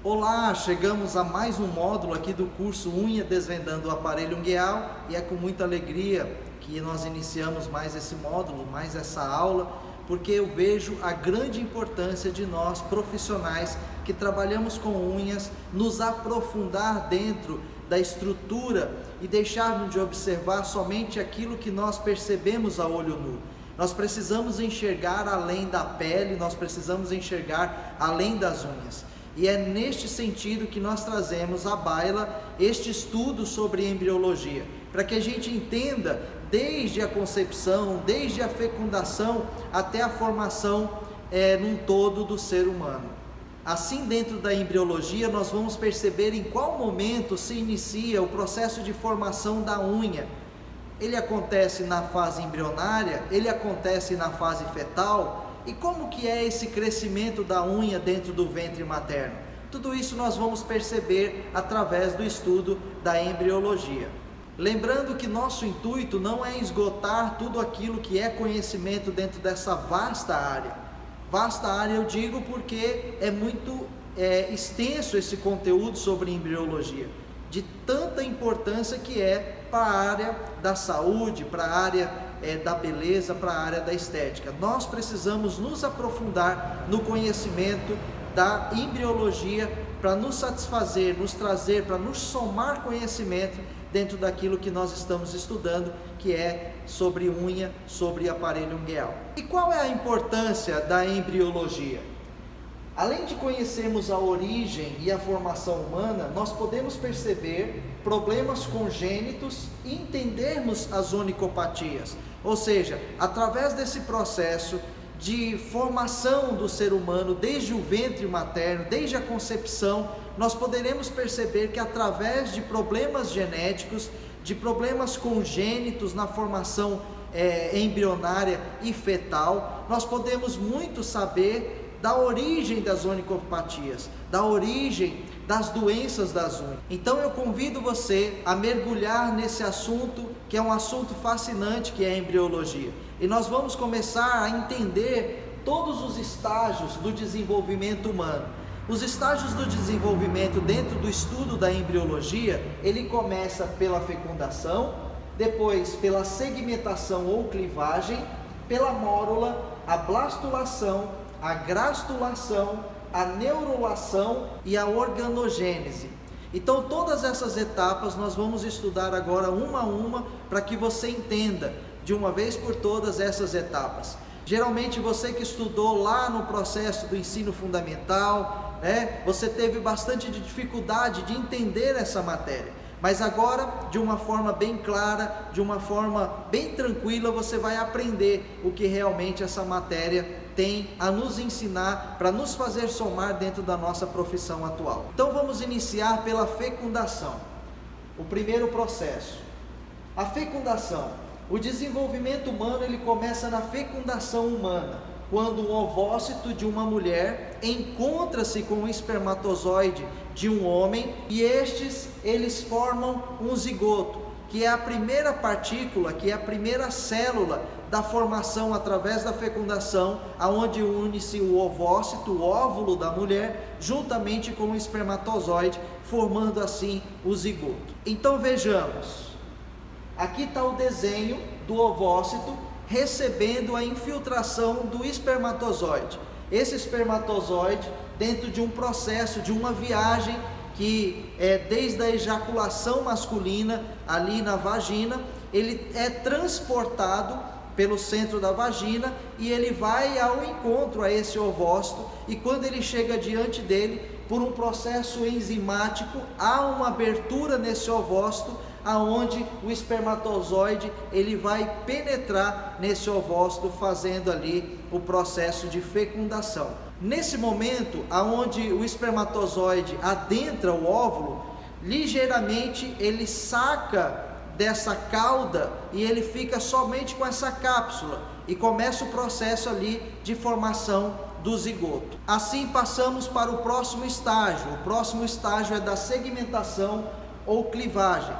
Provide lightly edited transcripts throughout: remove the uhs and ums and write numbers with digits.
Olá, chegamos a mais um módulo aqui do curso Unha Desvendando o Aparelho Ungueal e é com muita alegria que nós iniciamos mais esse módulo, mais essa aula, porque eu vejo a grande importância de nós profissionais que trabalhamos com unhas, nos aprofundar dentro da estrutura e deixarmos de observar somente aquilo que nós percebemos a olho nu. Nós precisamos enxergar além da pele, nós precisamos enxergar além das unhas. E é neste sentido que nós trazemos à baila este estudo sobre embriologia, para que a gente entenda desde a concepção, desde a fecundação até a formação num todo do ser humano. Assim, dentro da embriologia, nós vamos perceber em qual momento se inicia o processo de formação da unha. Ele acontece na fase embrionária, ele acontece na fase fetal. E como que é esse crescimento da unha dentro do ventre materno? Tudo isso nós vamos perceber através do estudo da embriologia. Lembrando que nosso intuito não é esgotar tudo aquilo que é conhecimento dentro dessa vasta área. Vasta área eu digo porque é muito extenso esse conteúdo sobre embriologia, de tanta importância que é para a área da saúde, para a área da beleza, para a área da estética. Nós precisamos nos aprofundar no conhecimento da embriologia para nos satisfazer, nos trazer, para nos somar conhecimento dentro daquilo que nós estamos estudando, que é sobre unha, sobre aparelho ungueal. E qual é a importância da embriologia? Além de conhecermos a origem e a formação humana, nós podemos perceber problemas congênitos e entendermos as onicopatias. Ou seja, através desse processo de formação do ser humano, desde o ventre materno, desde a concepção, nós poderemos perceber que através de problemas genéticos, de problemas congênitos na formação embrionária e fetal, nós podemos muito saber da origem das onicopatias, da origem das doenças das unhas. Então eu convido você a mergulhar nesse assunto, que é um assunto fascinante, que é a embriologia. E nós vamos começar a entender todos os estágios do desenvolvimento humano. Os estágios do desenvolvimento dentro do estudo da embriologia, ele começa pela fecundação, depois pela segmentação ou clivagem, pela mórula, a blastulação, a grastulação, a neurulação e a organogênese. Então todas essas etapas nós vamos estudar agora uma a uma, para que você entenda de uma vez por todas essas etapas. Geralmente você que estudou lá no processo do ensino fundamental, você teve bastante dificuldade de entender essa matéria. Mas agora, de uma forma bem clara, de uma forma bem tranquila, você vai aprender o que realmente essa matéria tem a nos ensinar, para nos fazer somar dentro da nossa profissão atual. Então vamos iniciar pela fecundação. O primeiro processo. A fecundação. O desenvolvimento humano, ele começa na fecundação humana, quando um ovócito de uma mulher encontra-se com um espermatozoide de um homem, e eles formam um zigoto, que é a primeira partícula, que é a primeira célula da formação através da fecundação, aonde une-se o ovócito, o óvulo da mulher, juntamente com o espermatozoide, formando assim o zigoto. Então vejamos, aqui está o desenho do ovócito recebendo a infiltração do espermatozoide. Esse espermatozoide, dentro de um processo, de uma viagem que é desde a ejaculação masculina, ali na vagina, ele é transportado pelo centro da vagina e ele vai ao encontro a esse ovócito, e quando ele chega diante dele, por um processo enzimático, há uma abertura nesse ovócito, aonde o espermatozoide ele vai penetrar nesse ovócito, fazendo ali o processo de fecundação. Nesse momento, aonde o espermatozoide adentra o óvulo, ligeiramente ele saca dessa cauda e ele fica somente com essa cápsula, e começa o processo ali de formação do zigoto. Assim passamos para o próximo estágio. O próximo estágio é da segmentação ou clivagem.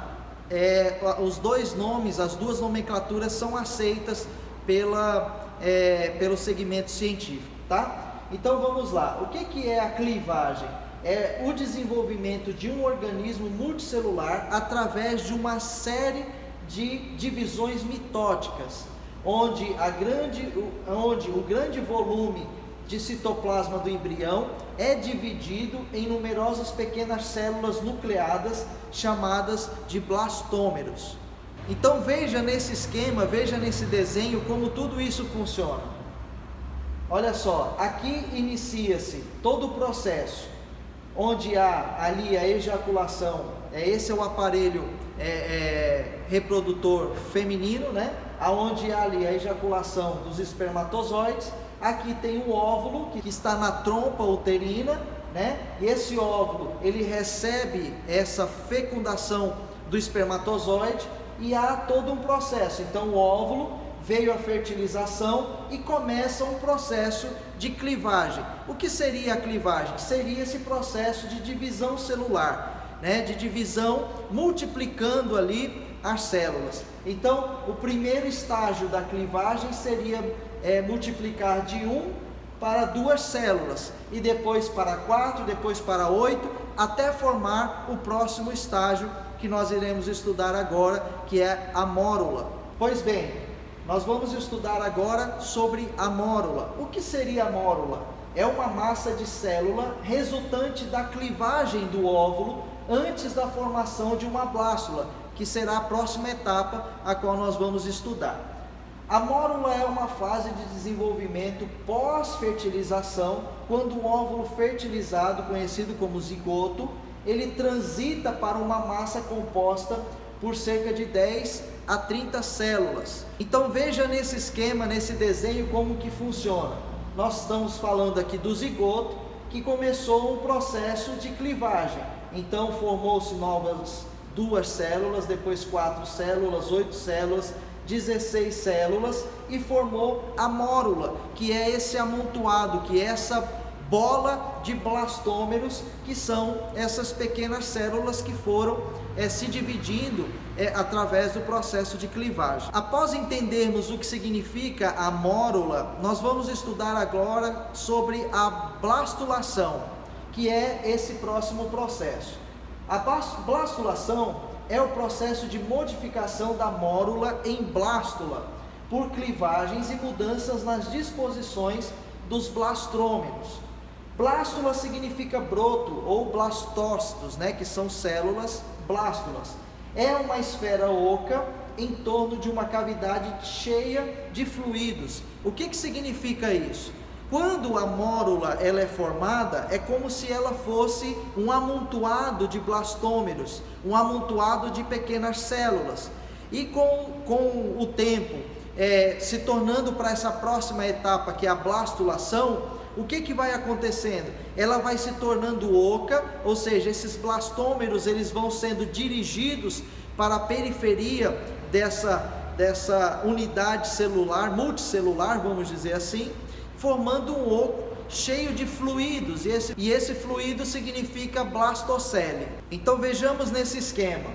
Os dois nomes, as duas nomenclaturas são aceitas pelo segmento científico, tá? Então vamos lá. O que é a clivagem? é o desenvolvimento de um organismo multicelular através de uma série de divisões mitóticas, onde o grande volume de citoplasma do embrião é dividido em numerosas pequenas células nucleadas chamadas de blastômeros. Então veja nesse esquema, veja nesse desenho como tudo isso funciona. Olha só, aqui inicia-se todo o processo, onde há ali a ejaculação, esse é o aparelho reprodutor feminino, né? Onde há ali a ejaculação dos espermatozoides. Aqui tem o óvulo que está na trompa uterina, né? E esse óvulo, ele recebe essa fecundação do espermatozoide e há todo um processo. Então o óvulo veio a fertilização e começa um processo de clivagem. O que seria a clivagem? Seria esse processo de divisão celular, né? De divisão, multiplicando ali as células. Então o primeiro estágio da clivagem seria multiplicar de 1 para 2 células, e depois para 4, depois para 8, até formar o próximo estágio que nós iremos estudar agora, que é a mórula. Pois bem, nós vamos estudar agora sobre a mórula. O que seria a mórula? É uma massa de célula resultante da clivagem do óvulo antes da formação de uma blástula, que será a próxima etapa a qual nós vamos estudar. A mórula é uma fase de desenvolvimento pós-fertilização, quando o óvulo fertilizado, conhecido como zigoto, ele transita para uma massa composta por cerca de 10 a 30 células. Então veja nesse esquema, nesse desenho, como que funciona. Nós estamos falando aqui do zigoto, que começou um processo de clivagem. Então formou-se novas 2 células, depois 4 células, 8 células, 16 células, e formou a mórula, que é esse amontoado, que é essa bola de blastômeros, que são essas pequenas células que foram se dividindo através do processo de clivagem. Após entendermos o que significa a mórula, nós vamos estudar agora sobre a blastulação, que é esse próximo processo. A blastulação é o processo de modificação da mórula em blástula, por clivagens e mudanças nas disposições dos blastômeros. Blástula significa broto ou blastócitos, né, que são células blástulas. É uma esfera oca em torno de uma cavidade cheia de fluidos. O que significa isso? Quando a mórula ela é formada, é como se ela fosse um amontoado de blastômeros, um amontoado de pequenas células. E com o tempo, se tornando para essa próxima etapa, que é a blastulação, o que vai acontecendo? Ela vai se tornando oca, ou seja, esses blastômeros eles vão sendo dirigidos para a periferia dessa unidade celular, multicelular, vamos dizer assim, formando um oco cheio de fluidos, e esse fluido significa blastocele. Então vejamos nesse esquema.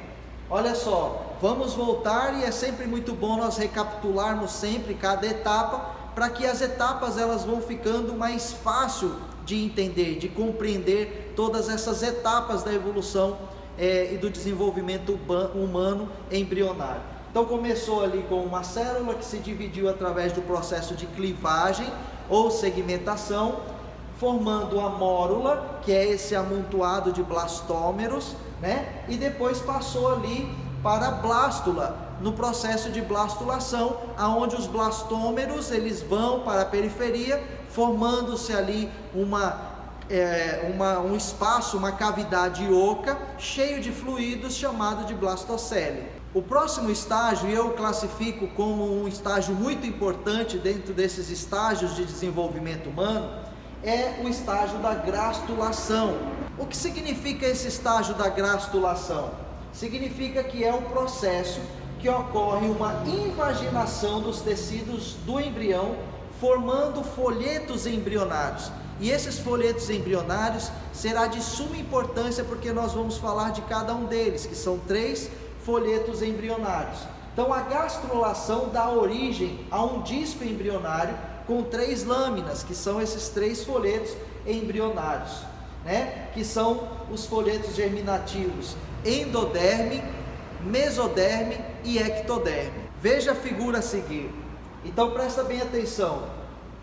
Olha só, vamos voltar, e é sempre muito bom nós recapitularmos sempre cada etapa, para que as etapas elas vão ficando mais fácil de entender, de compreender todas essas etapas da evolução e do desenvolvimento humano embrionário. Então começou ali com uma célula que se dividiu através do processo de clivagem ou segmentação, formando a mórula, que é esse amontoado de blastômeros, né? E depois passou ali para a blástula, no processo de blastulação, aonde os blastômeros eles vão para a periferia, formando-se ali um espaço, uma cavidade oca, cheio de fluidos, chamado de blastocele. O próximo estágio eu classifico como um estágio muito importante dentro desses estágios de desenvolvimento humano, é o estágio da grastulação. O que significa esse estágio da grastulação? Significa que é o processo que ocorre uma invaginação dos tecidos do embrião, formando folhetos embrionários. E esses folhetos embrionários será de suma importância, porque nós vamos falar de cada um deles, que são 3 folhetos embrionários. Então a gastrulação dá origem a um disco embrionário com 3 lâminas, que são esses 3 folhetos embrionários. né? Que são os folhetos germinativos endoderme, mesoderme e ectoderme. Veja a figura a seguir. Então presta bem atenção.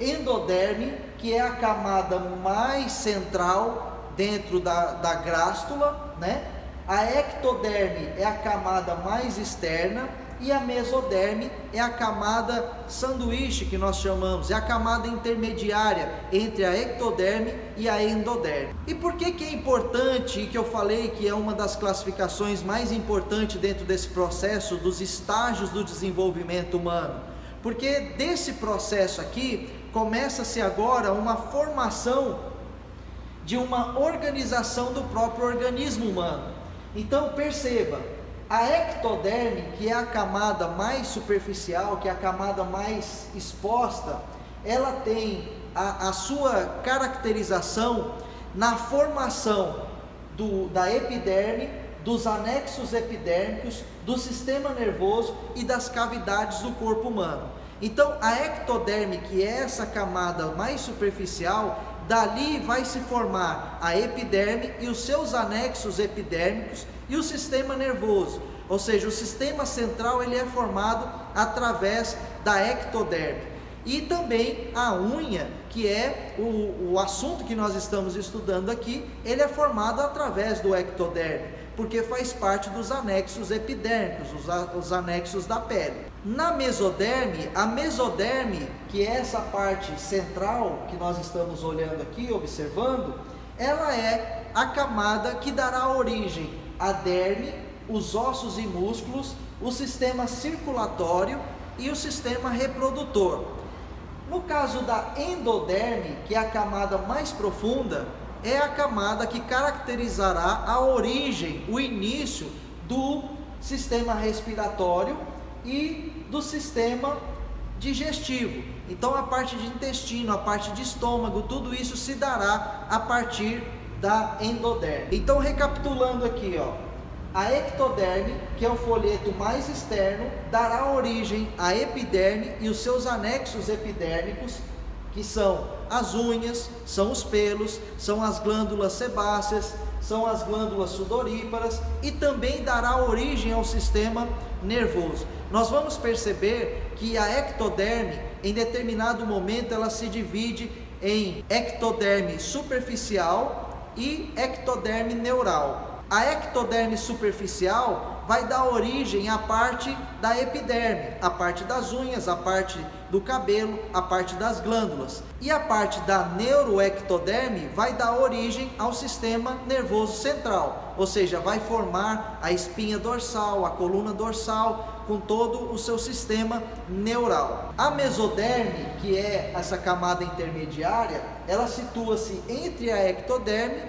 Endoderme, que é a camada mais central dentro da grástula, né? A ectoderme é a camada mais externa e a mesoderme é a camada sanduíche, que nós chamamos, é a camada intermediária entre a ectoderme e a endoderme. E por que é importante, e que eu falei que é uma das classificações mais importantes dentro desse processo dos estágios do desenvolvimento humano? Porque desse processo aqui começa-se agora uma formação de uma organização do próprio organismo humano. Então perceba, a ectoderme, que é a camada mais superficial, que é a camada mais exposta, ela tem a sua caracterização na formação da epiderme, dos anexos epidérmicos, do sistema nervoso e das cavidades do corpo humano. Então a ectoderme, que é essa camada mais superficial, dali vai se formar a epiderme e os seus anexos epidérmicos e o sistema nervoso, ou seja, o sistema central ele é formado através da ectoderme. E também a unha, que é o assunto que nós estamos estudando aqui, ele é formado através do ectoderme, porque faz parte dos anexos epidérmicos, os anexos da pele. Na mesoderme, a mesoderme, que é essa parte central que nós estamos olhando aqui, observando, ela é a camada que dará origem à derme, os ossos e músculos, o sistema circulatório e o sistema reprodutor. No caso da endoderme, que é a camada mais profunda, é a camada que caracterizará a origem, o início do sistema respiratório e do sistema digestivo. Então a parte de intestino, a parte de estômago, tudo isso se dará a partir da endoderme. Então recapitulando aqui, a ectoderme, que é o folheto mais externo, dará origem à epiderme e os seus anexos epidérmicos, que são as unhas, são os pelos, são as glândulas sebáceas, são as glândulas sudoríparas e também dará origem ao sistema nervoso. Nós vamos perceber que a ectoderme, em determinado momento, ela se divide em ectoderme superficial e ectoderme neural. A ectoderme superficial vai dar origem à parte da epiderme, a parte das unhas, a parte do cabelo, a parte das glândulas. E a parte da neuroectoderme vai dar origem ao sistema nervoso central, ou seja, vai formar a espinha dorsal, a coluna dorsal, com todo o seu sistema neural. A mesoderme, que é essa camada intermediária, ela situa-se entre a ectoderme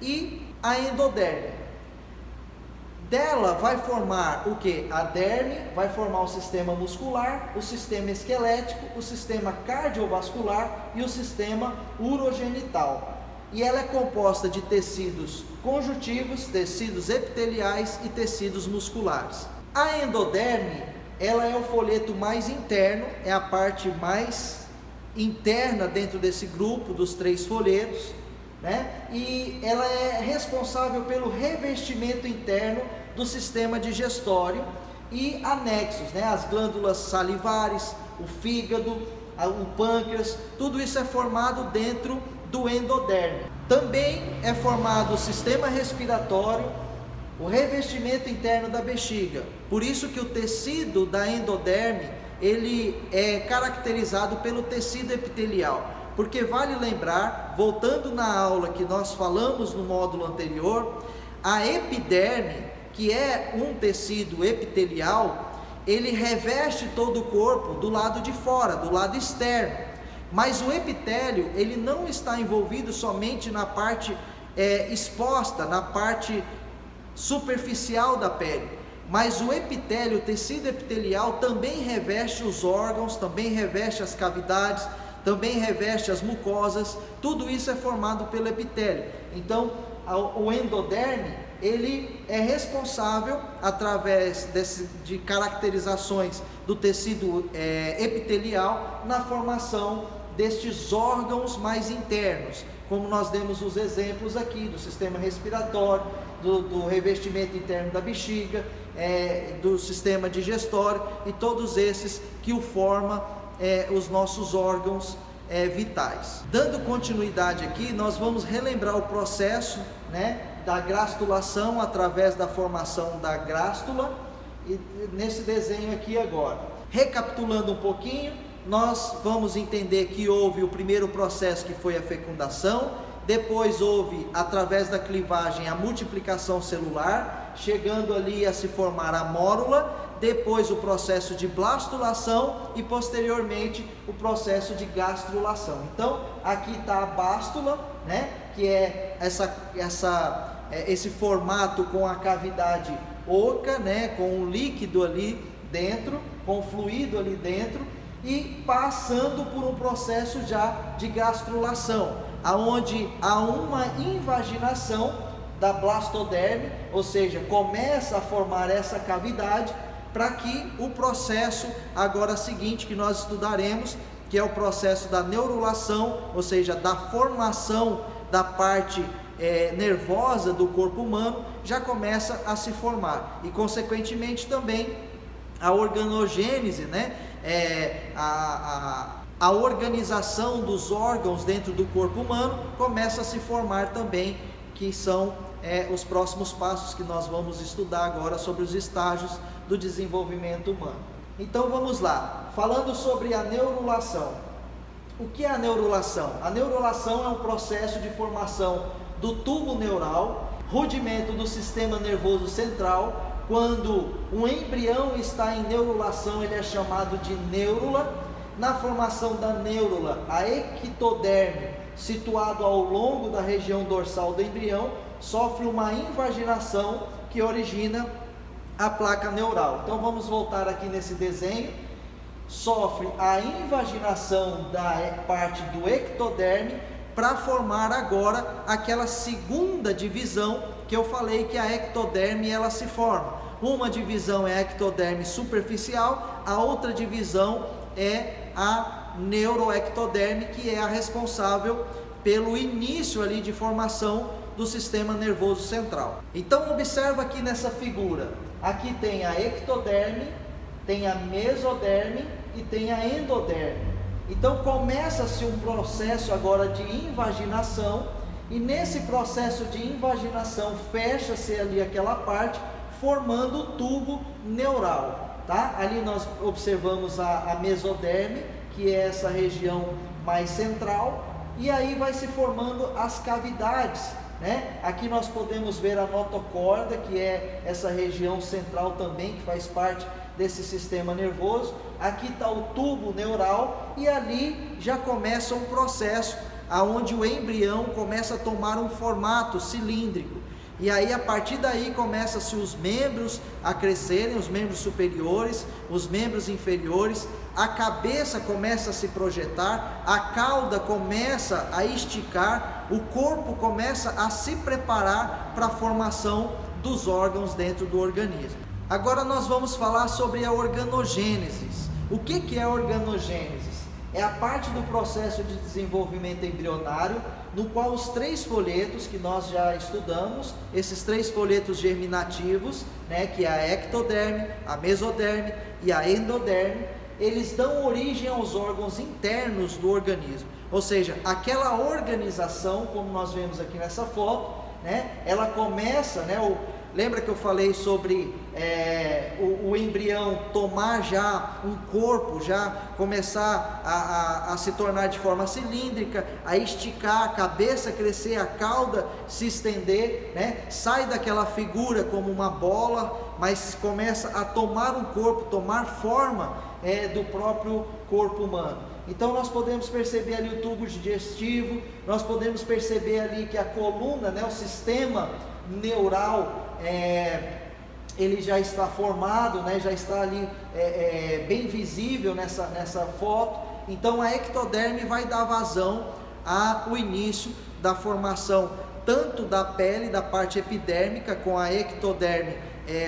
e a endoderme. Dela vai formar o que? A derme vai formar o sistema muscular, o sistema esquelético, o sistema cardiovascular e o sistema urogenital. E ela é composta de tecidos conjuntivos, tecidos epiteliais e tecidos musculares. A endoderme, ela é o folheto mais interno, é a parte mais interna dentro desse grupo dos 3 folhetos, né? E ela é responsável pelo revestimento interno do sistema digestório e anexos, né? As glândulas salivares, o fígado, o pâncreas, tudo isso é formado dentro do endoderme. Também é formado o sistema respiratório, o revestimento interno da bexiga. Por isso que o tecido da endoderme, ele é caracterizado pelo tecido epitelial. Porque vale lembrar, voltando na aula que nós falamos no módulo anterior, a epiderme, que é um tecido epitelial, ele reveste todo o corpo do lado de fora, do lado externo. Mas o epitélio, ele não está envolvido somente na parte exposta, na parte superficial da pele. Mas o epitélio, o tecido epitelial, também reveste os órgãos, também reveste as cavidades, também reveste as mucosas, tudo isso é formado pelo epitélio. Então, o endoderme, ele é responsável, através de caracterizações do tecido epitelial, na formação destes órgãos mais internos, como nós demos os exemplos aqui do sistema respiratório, do revestimento interno da bexiga, do sistema digestório e todos esses que o formam os nossos órgãos vitais. Dando continuidade aqui, nós vamos relembrar o processo, né, da grastulação através da formação da grástula, e nesse desenho aqui agora. Recapitulando um pouquinho, nós vamos entender que houve o primeiro processo, que foi a fecundação, depois houve, através da clivagem, a multiplicação celular, chegando ali a se formar a mórula, depois o processo de blastulação e posteriormente o processo de gastrulação. Então aqui está a bástula, né, que é esse formato com a cavidade oca, né, com o líquido ali dentro, com o fluido ali dentro, e passando por um processo já de gastrulação, aonde há uma invaginação da blastoderme, ou seja, começa a formar essa cavidade, para que o processo agora seguinte que nós estudaremos, que é o processo da neurulação, ou seja, da formação da parte nervosa do corpo humano, já começa a se formar, e consequentemente também a organogênese, né? A organização dos órgãos dentro do corpo humano começa a se formar também, que são os próximos passos que nós vamos estudar agora sobre os estágios do desenvolvimento humano. Então vamos lá, falando sobre a neurulação. O que é a neurulação? A neurulação é um processo de formação do tubo neural, rudimento do sistema nervoso central. Quando um embrião está em neurulação, ele é chamado de neurula. Na formação da neurula, a ectoderme, situado ao longo da região dorsal do embrião, sofre uma invaginação que origina a placa neural. Então vamos voltar aqui nesse desenho. Sofre a invaginação da parte do ectoderme para formar agora aquela segunda divisão que eu falei, que a ectoderme ela se forma. Uma divisão é a ectoderme superficial, a outra divisão é a neuroectoderme, que é a responsável pelo início ali de formação do sistema nervoso central. Então observa aqui nessa figura, aqui tem a ectoderme, tem a mesoderme e tem a endoderme. Então começa-se um processo agora de invaginação, e nesse processo de invaginação fecha-se ali aquela parte, formando o tubo neural, tá? Ali nós observamos a mesoderme, que é essa região mais central, e aí vai se formando as cavidades, né? Aqui nós podemos ver a notocorda, que é essa região central também, que faz parte desse sistema nervoso. Aqui está o tubo neural, e ali já começa um processo aonde o embrião começa a tomar um formato cilíndrico, e aí a partir daí começa-se os membros a crescerem, os membros superiores, os membros inferiores, a cabeça começa a se projetar, a cauda começa a esticar, o corpo começa a se preparar para a formação dos órgãos dentro do organismo. Agora nós vamos falar sobre a organogênese. O que é a organogênese? É a parte do processo de desenvolvimento embrionário, no qual os 3 folhetos que nós já estudamos, esses 3 folhetos germinativos, né, que é a ectoderme, a mesoderme e a endoderme, eles dão origem aos órgãos internos do organismo. Ou seja, aquela organização, como nós vemos aqui nessa foto, né, ela começa, né, lembra que eu falei sobre o embrião tomar já um corpo, já começar a se tornar de forma cilíndrica, a esticar, a cabeça crescer, a cauda se estender, né? Sai daquela figura como uma bola, mas começa a tomar um corpo, tomar forma do próprio corpo humano. Então nós podemos perceber ali o tubo digestivo, nós podemos perceber ali que a coluna, né, o sistema neural, ele já está formado, né, já está ali bem visível nessa foto. Então a ectoderme vai dar vazão ao início da formação tanto da pele, da parte epidérmica, com a ectoderme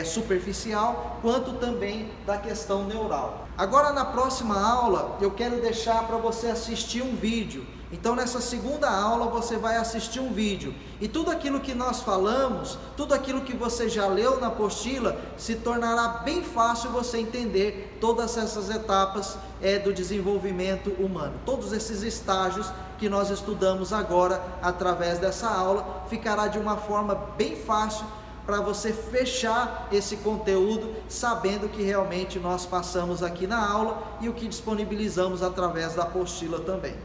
superficial, quanto também da questão neural. Agora, na próxima aula, eu quero deixar para você assistir um vídeo. Então, nessa segunda aula, você vai assistir um vídeo. E tudo aquilo que nós falamos, tudo aquilo que você já leu na apostila, se tornará bem fácil você entender todas essas etapas do desenvolvimento humano. Todos esses estágios que nós estudamos agora através dessa aula, ficará de uma forma bem fácil para você fechar esse conteúdo, sabendo que realmente nós passamos aqui na aula e o que disponibilizamos através da apostila também.